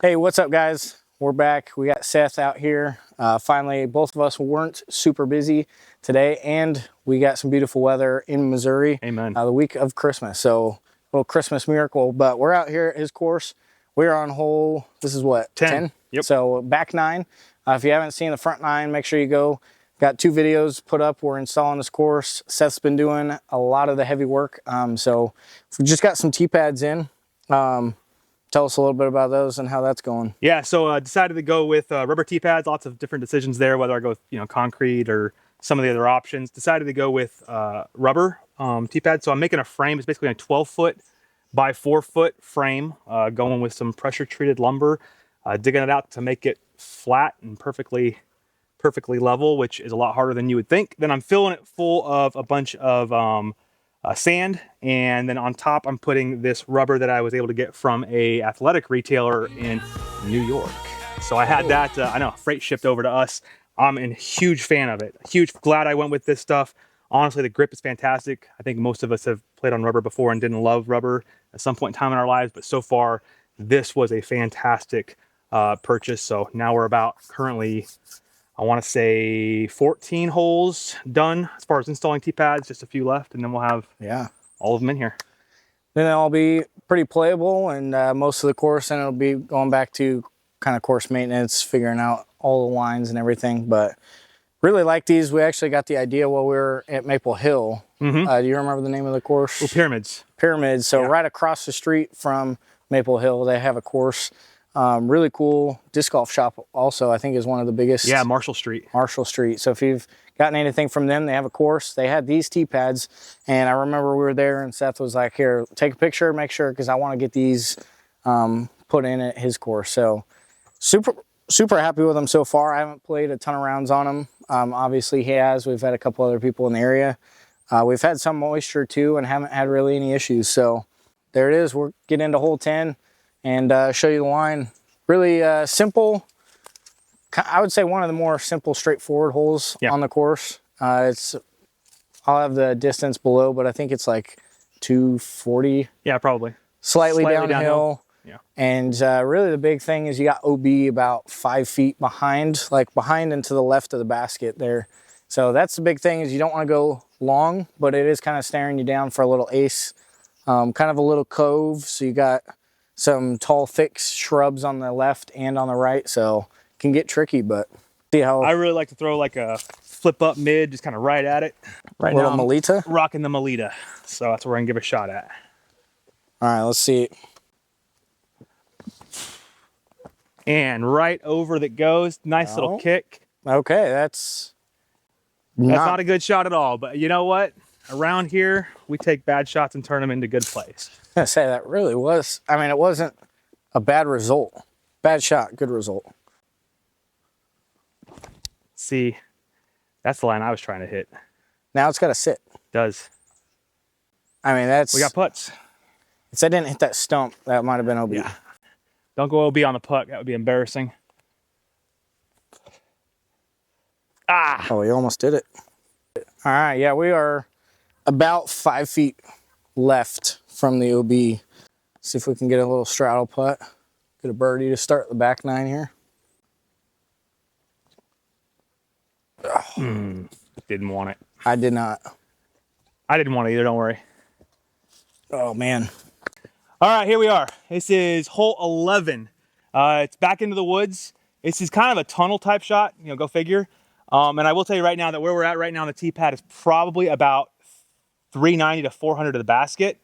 Hey, what's up, guys? We're back. We got Seth out here. Finally, both of us weren't super busy today, and we got some beautiful weather in Missouri. Amen. The week of Christmas, so a little Christmas miracle. But we're out here at his course. We're on hole, this is what, 10? Yep. So back 9. If you haven't seen the front 9, make sure you go. Got 2 videos put up. We're installing this course. Seth's been doing a lot of the heavy work. So we just got some T-pads in. Tell us a little bit about those and how that's going. Yeah, so decided to go with rubber T-pads. Lots of different decisions there, whether I go with concrete or some of the other options. Decided to go with rubber T-pads. So I'm making a frame. It's basically a 12-foot by 4-foot frame, going with some pressure-treated lumber, digging it out to make it flat and perfectly level, which is a lot harder than you would think. Then I'm filling it full of a bunch of sand, and then on top I'm putting this rubber that I was able to get from a athletic retailer in New York. So I had that, I know, freight shipped over to us. I'm a huge fan of it. Glad I went with this stuff. Honestly, the grip is fantastic. I think most of us have played on rubber before and didn't love rubber at some point in time in our lives, but so far this was a fantastic purchase. So now we're about currently, I want to say 14 holes done as far as installing T-pads, just a few left, and then we'll have all of them in here. Then it'll be pretty playable, and most of the course, and it'll be going back to kind of course maintenance, figuring out all the lines and everything. But really like these. We actually got the idea while we were at Maple Hill. Do you remember the name of the course? Oh, Pyramids. Pyramids. So right across the street from Maple Hill, they have a course. Really cool disc golf shop also, I think, is one of the biggest. Yeah, Marshall Street. Marshall Street. So if you've gotten anything from them, they have a course. They had these T-pads, and I remember we were there and Seth was like, here, take a picture, make sure, because I want to get these put in at his course. So super happy with them so far. I haven't played a ton of rounds on them. Obviously he has. We've had a couple other people in the area. We've had some moisture too and haven't had really any issues. So there it is. We're getting into hole 10 and show you the line. Really simple. I would say one of the more simple, straightforward holes on the course. I'll have the distance below, but I think it's like 240. Yeah, probably. Slightly downhill. Yeah. And really the big thing is you got OB about 5 feet behind, like behind and to the left of the basket there. So that's the big thing, is you don't want to go long, but it is kind of staring you down for a little ace. Kind of a little cove, so you got some tall, thick shrubs on the left and on the right, so it can get tricky, but see how... I really like to throw like a flip up mid, just kind of right at it. Right now, Melita? Rocking the Melita, so that's where I'm going to give a shot at. All right, let's see. And right over that goes. Nice little kick. Okay, that's not a good shot at all, but you know what? Around here, we take bad shots and turn them into good plays. I say that really was, I mean, it wasn't a bad result. Bad shot, good result. See, that's the line I was trying to hit. Now it's got to sit. Does. I mean, that's... We got putts. If I didn't hit that stump, that might have been OB. Yeah. Don't go OB on the putt. That would be embarrassing. Ah! Oh, you almost did it. All right, yeah, we are about 5 feet left from the OB. See if we can get a little straddle putt. Get a birdie to start the back 9 here. Didn't want it. I did not. I didn't want it either, don't worry. Oh, man. All right, here we are. This is hole 11. It's back into the woods. This is kind of a tunnel type shot, go figure. And I will tell you right now that where we're at right now on the tee pad is probably about 390 to 400 to the basket.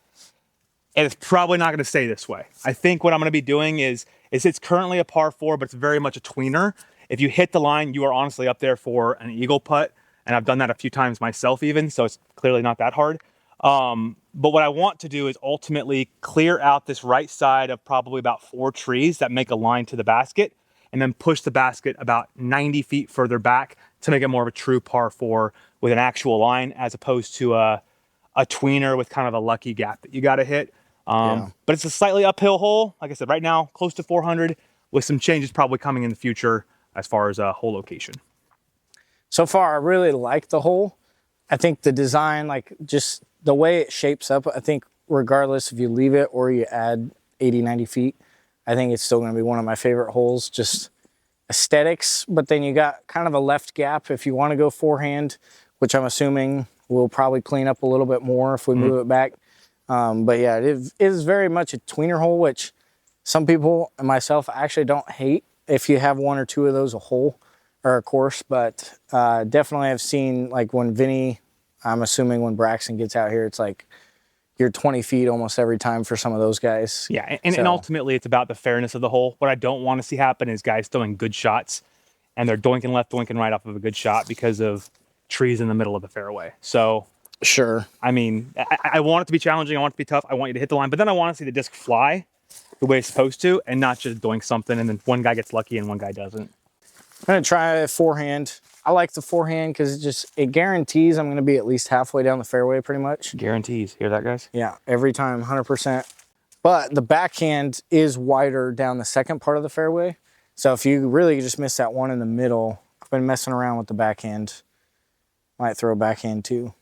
And it's probably not going to stay this way. I think what I'm going to be doing is it's currently a par 4, but it's very much a tweener. If you hit the line, you are honestly up there for an eagle putt. And I've done that a few times myself even, so it's clearly not that hard. But what I want to do is ultimately clear out this right side of probably about 4 trees that make a line to the basket, and then push the basket about 90 feet further back to make it more of a true par 4 with an actual line, as opposed to a tweener with kind of a lucky gap that you got to hit. But it's a slightly uphill hole. Like I said, right now, close to 400, with some changes probably coming in the future as far as a hole location. So far, I really like the hole. I think the design, like just the way it shapes up, I think regardless if you leave it or you add 80, 90 feet, I think it's still going to be one of my favorite holes, just aesthetics. But then you got kind of a left gap if you want to go forehand, which I'm assuming we'll probably clean up a little bit more if we move it back. But yeah, it is very much a tweener hole, which some people and myself actually don't hate if you have one or two of those a hole or a course. But definitely I've seen, like when Vinny, I'm assuming when Braxton gets out here, it's like you're 20 feet almost every time for some of those guys. Yeah, and ultimately it's about the fairness of the hole. What I don't want to see happen is guys throwing good shots and they're doinking left, doinking right off of a good shot because of trees in the middle of the fairway. So, Sure. I mean, I want it to be challenging. I want it to be tough. I want you to hit the line, but then I want to see the disc fly the way it's supposed to and not just doink something and then one guy gets lucky and one guy doesn't. I'm going to try a forehand. I like the forehand because it guarantees I'm going to be at least halfway down the fairway pretty much. Guarantees. Hear that, guys? Yeah, every time, 100%. But the backhand is wider down the second part of the fairway. So if you really just miss that one in the middle, I've been messing around with the backhand. Might throw a backhand too.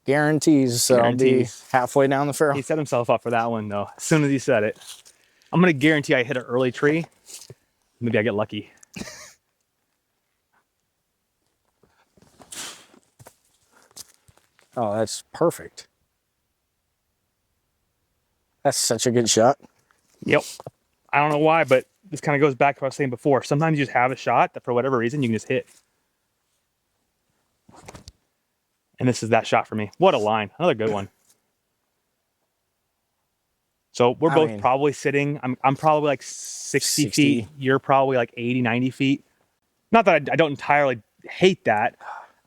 Guarantees. So Guarantees. I'll be halfway down the fairway. He set himself up for that one, though. As soon as he said it, I'm going to guarantee I hit an early tree. Maybe I get lucky. Oh, that's perfect. That's such a good shot. Yep. I don't know why, but this kind of goes back to what I was saying before. Sometimes you just have a shot that for whatever reason you can just hit. And this is that shot for me. What a line. Another good one. So we're both probably sitting, I'm probably like 60 feet. You're probably like 80, 90 feet. Not that I don't entirely hate that.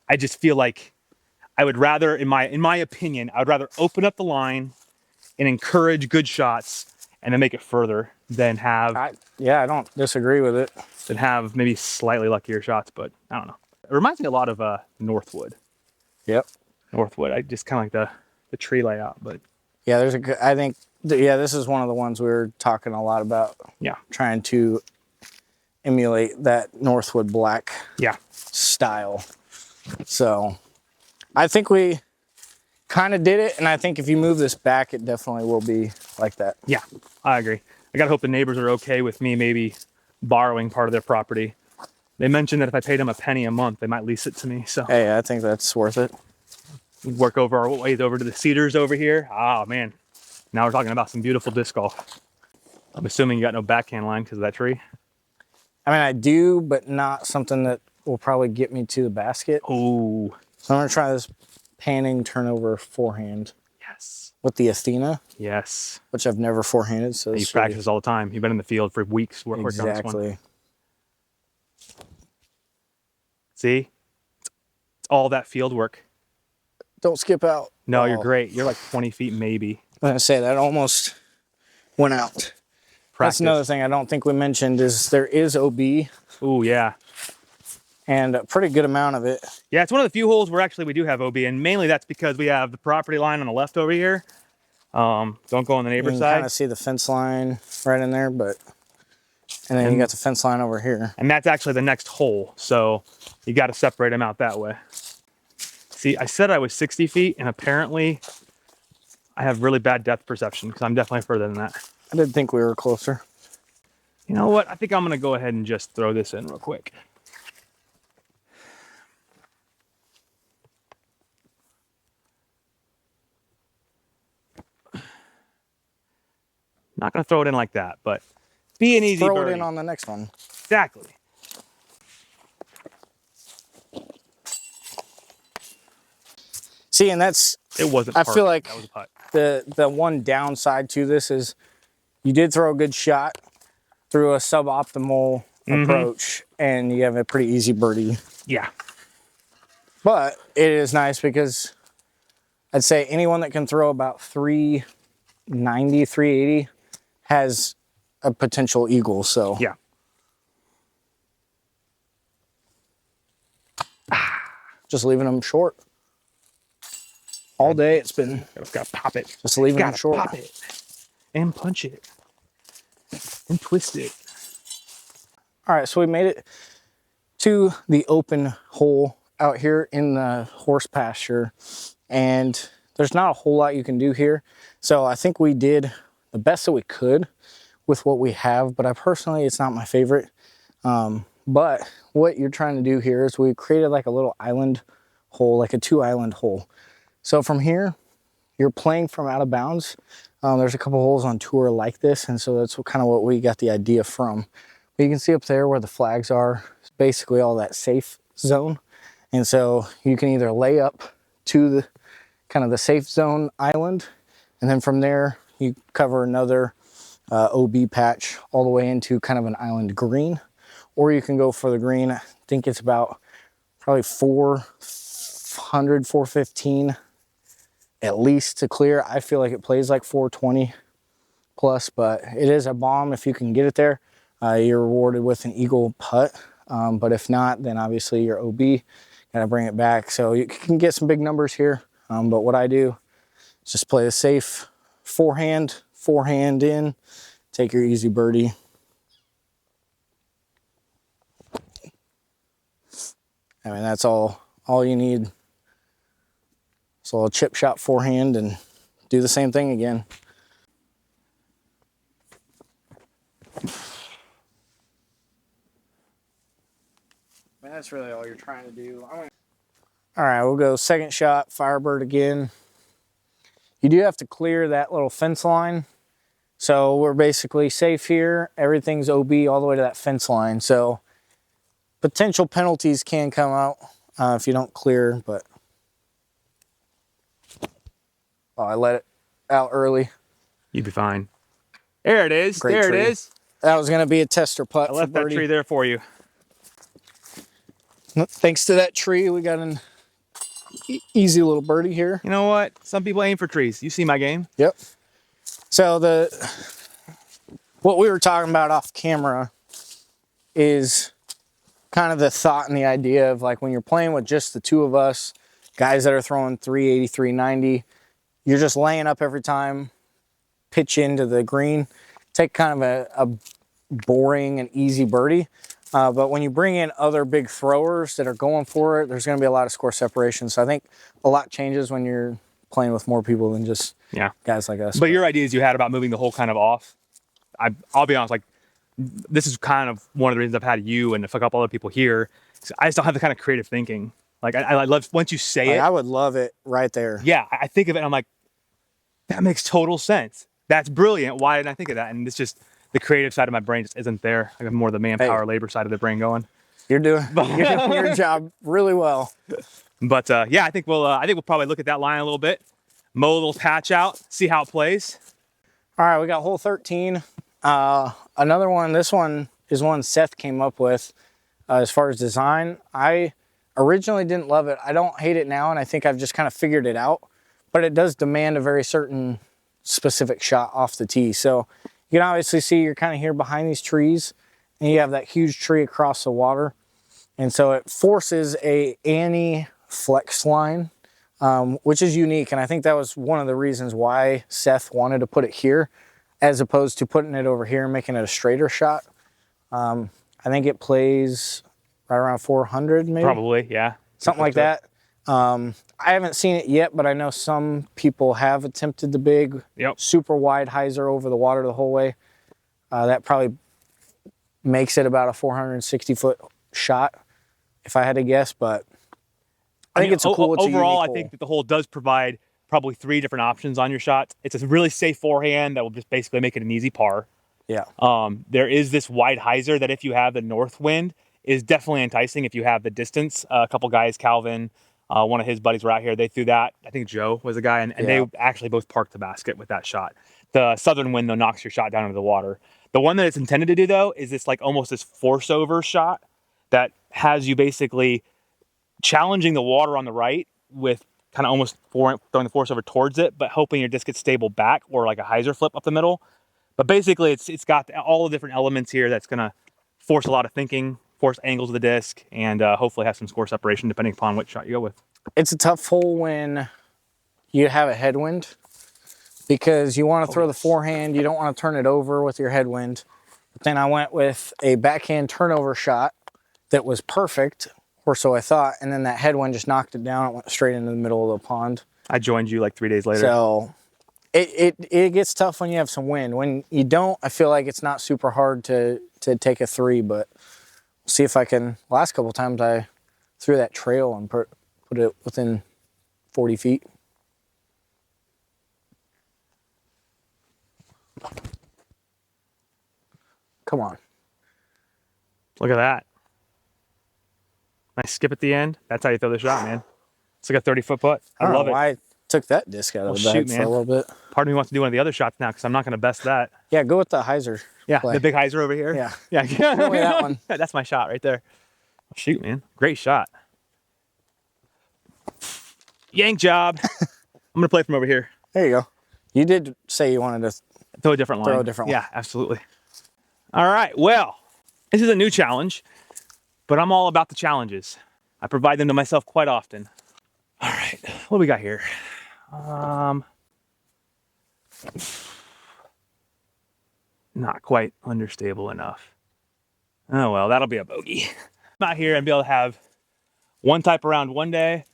I just feel like I would rather, in my opinion, I would rather open up the line and encourage good shots and then make it further than have... I don't disagree with it. Than have maybe slightly luckier shots, but I don't know. It reminds me a lot of Northwood. Yep. Northwood. I just kind of like the tree layout, but... Yeah, I think this is one of the ones we were talking a lot about. Yeah. Trying to emulate that Northwood black style. So I think we kind of did it. And I think if you move this back, it definitely will be like that. Yeah, I agree. I got to hope the neighbors are okay with me maybe borrowing part of their property. They mentioned that if I paid them a penny a month, they might lease it to me. So hey, I think that's worth it. We'd work over our ways over to the Cedars over here. Oh, man. Now we're talking about some beautiful disc golf. I'm assuming you got no backhand line because of that tree. I mean, I do, but not something that will probably get me to the basket. Ooh. So I'm going to try this panning turnover forehand. Yes. With the Athena. Yes. Which I've never forehanded. So you practice all the time. You've been in the field for weeks working on this one. Exactly. See? It's all that field work. Don't skip out. No, you're great. You're like 20 feet maybe. I'm going to say that almost went out. Practice. That's another thing I don't think we mentioned is there is OB. Ooh, yeah. And a pretty good amount of it. Yeah, it's one of the few holes where actually we do have OB, and mainly that's because we have the property line on the left over here. Don't go on the neighbor's side. You can kind of see the fence line right in there, but and then you got the fence line over here. And that's actually the next hole, so you got to separate them out that way. See, I said I was 60 feet, and apparently I have really bad depth perception because I'm definitely further than that. I did think we were closer. You know what? I think I'm going to go ahead and just throw this in real quick. Not going to throw it in like that, but be an easy birdie. Throw it in on the next one. Exactly. See, and that's... It wasn't I feel like that was a putt. The one downside to this is you did throw a good shot through a suboptimal approach, and you have a pretty easy birdie. Yeah. But it is nice because I'd say anyone that can throw about 390, 380 has a potential eagle, so. Yeah. Just leaving them short. All day it's been. Gotta pop it. Just leaving them short. Pop it. And punch it. And twist it. All right, so we made it to the open hole out here in the horse pasture. And there's not a whole lot you can do here. So I think we did the best that we could with what we have, but it's not my favorite. But what you're trying to do here is we created like a little island hole, like a 2-island hole. So from here, you're playing from out of bounds. There's a couple holes on tour like this, and so that's kind of what we got the idea from. But you can see up there where the flags are, it's basically all that safe zone. And so you can either lay up to the kind of the safe zone island, and then from there you cover another OB patch all the way into kind of an island green, or you can go for the green. I think it's about probably 400, 415 at least to clear. I feel like it plays like 420 plus, but it is a bomb if you can get it there. You're rewarded with an eagle putt, but if not, then obviously your OB, gotta bring it back. So you can get some big numbers here, but what I do is just play a safe forehand in, take your easy birdie. I mean, that's all you need. So I'll chip shot forehand and do the same thing again. I mean, that's really all you're trying to do. All right, we'll go second shot, Firebird again. You do have to clear that little fence line. So we're basically safe here. Everything's OB all the way to that fence line. So potential penalties can come out if you don't clear, but I let it out early. You'd be fine. There it is. Great there tree. it is. That was going to be a tester putt. I left for that birdie. tree there for you. Thanks to that tree, we got an easy little birdie here. You know what? Some people aim for trees. You see my game. Yep. So what we were talking about off camera is kind of the thought and the idea of like when you're playing with just the two of us, guys that are throwing 380, 390, you're just laying up every time, pitch into the green, take kind of a boring and easy birdie. But when you bring in other big throwers that are going for it, there's going to be a lot of score separation. So I think a lot changes when you're playing with more people than just guys like us. But your ideas you had about moving the hole kind of off, I'll be honest, like this is kind of one of the reasons I've had you and a couple other people here. I just don't have the kind of creative thinking. Like I love once you say it. I would love it right there. Yeah, I think of it and I'm like, that makes total sense. That's brilliant. Why didn't I think of that? And it's just the creative side of my brain just isn't there. I have more of the manpower, labor side of the brain going. You're doing your job really well. But yeah, I think we'll probably look at that line a little bit, mow a little patch out, see how it plays. All right, we got hole 13. Another one. This one is one Seth came up with as far as design. I originally didn't love it. I don't hate it now, and I think I've just kind of figured it out. But it does demand a very certain specific shot off the tee. So you can obviously see you're kind of here behind these trees, and you have that huge tree across the water. And so it forces a Annie flex line, which is unique. And I think that was one of the reasons why Seth wanted to put it here, as opposed to putting it over here and making it a straighter shot. I think it plays right around 400 maybe. Probably, yeah. Something like that. I haven't seen it yet, but I know some people have attempted the big, super wide hyzer over the water the whole way. That probably makes it about a 460-foot shot, if I had to guess. But I think it's a cool. Overall, I think that the hole does provide probably 3 different options on your shot. It's a really safe forehand that will just basically make it an easy par. Yeah. There is this wide hyzer that if you have the north wind is definitely enticing if you have the distance. A couple guys, Calvin, one of his buddies were out here. They threw that. I think Joe was a guy, and they actually both parked the basket with that shot. The southern wind, though, knocks your shot down into the water. The one that it's intended to do, though, is this like almost this force over shot that has you basically challenging the water on the right with kind of almost throwing the force over towards it, but hoping your disc gets stable back or like a hyzer flip up the middle. But basically, it's got all the different elements here that's going to force a lot of thinking, force angles of the disc, and hopefully have some score separation depending upon which shot you go with. It's a tough hole when you have a headwind because you want to throw the forehand. You don't want to turn it over with your headwind. But then I went with a backhand turnover shot that was perfect, or so I thought, and then that headwind just knocked it down. It went straight into the middle of the pond. I joined you like 3 days later. So it gets tough when you have some wind. When you don't, I feel like it's not super hard to take a 3, but see if I can. Last couple times I threw that trail and put it within 40 feet. Come on. Look at that. Nice skip at the end. That's how you throw the shot, man. It's like a 30-foot putt. I don't love know it. why I took that disc out of the bag for a little bit. Part of me wants to do one of the other shots now because I'm not going to best that. Yeah, go with the hyzer. Yeah, play. the big hyzer over here. Yeah. Yeah. Go with that one. That's my shot right there. Shoot, man. Great shot. Yank job. I'm going to play from over here. There you go. You did say you wanted to Throw a different line. throw a different one. Yeah, absolutely. All right. Well, this is a new challenge, but I'm all about the challenges. I provide them to myself quite often. All right. What do we got here? Not quite understable enough. Oh, well, that'll be a bogey. I'm out here and be able to have one type of round one day,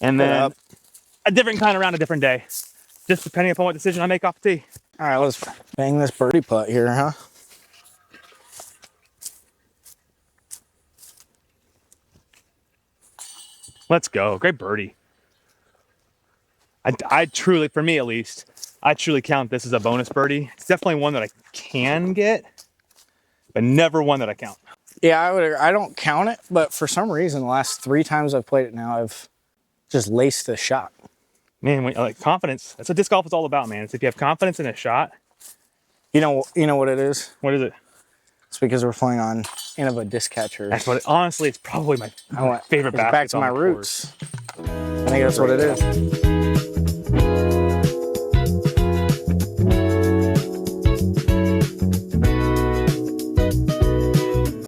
and then a different kind of round a different day, just depending upon what decision I make off the tee. All right, let's bang this birdie putt here, huh? Let's go. Great birdie. I truly, for me at least, I truly count this as a bonus birdie. It's definitely one that I can get, but never one that I count. Yeah, I don't count it, but for some reason, the last 3 times I've played it now, I've just laced the shot. Man, like confidence. That's what disc golf is all about, man. It's if you have confidence in a shot. You know what it is? What is it? It's because we're playing on Innova disc catchers. That's what. Honestly, it's probably my favorite back to basketball my on the roots. course. I think that's what it is.